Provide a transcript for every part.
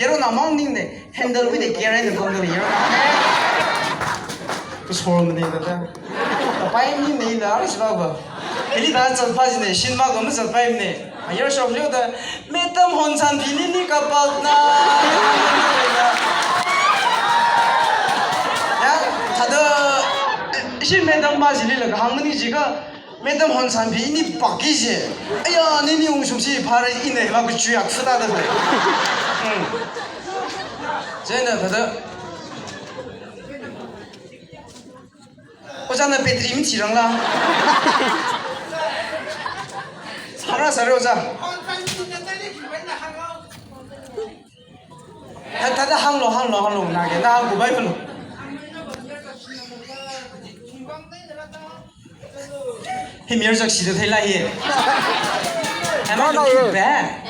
게로 나망닝네 핸들 위에 게라는 건들 이러나 그 소름이 내다 빠임님 내일다 알았어 이리 다 전파지네 신막 없는 전파임네 이럴 수 없죠 매땀 혼산 비니니까 빡나 야 다들 실매땀 맞으리라고 항문이지가 매땀 혼산 비니 빡기지 아야 니니 웅숨시 발을 이내 막 쥐약 쓰다던데真的다들我站在被你们提上了살아 살아 오자 다들 항로 나게 나 하고 바이블로 히 미어적 시도 될라 히 나도 배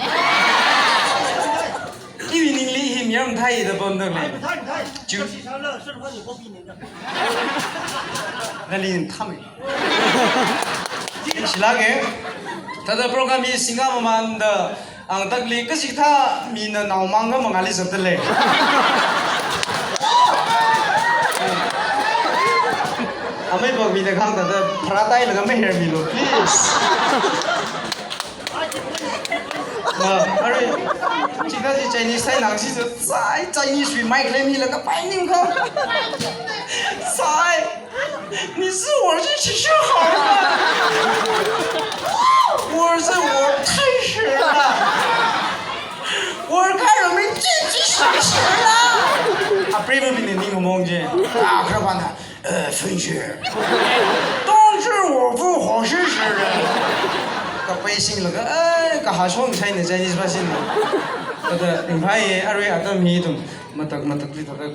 이위닝리 히 미엄 타이의 번덕래 주 날린 탐이 실하게 다들 프로그램이 싱가포르만다 ang tagli kasi ta mina naumanga mangali sabdale amai bag mina khang ta phratai laga me hair milo please are china ji chinese sai nang si sai chinese wi mic le mi laga pai ning khang sai 你是我是其实好吗我是我太实了我看人们自己实实了啊 brave 比你个梦见啊可把他分学当时我不好实实的个背心了个个哈说你才你在你发现呢个名牌阿瑞阿个米东马特里头个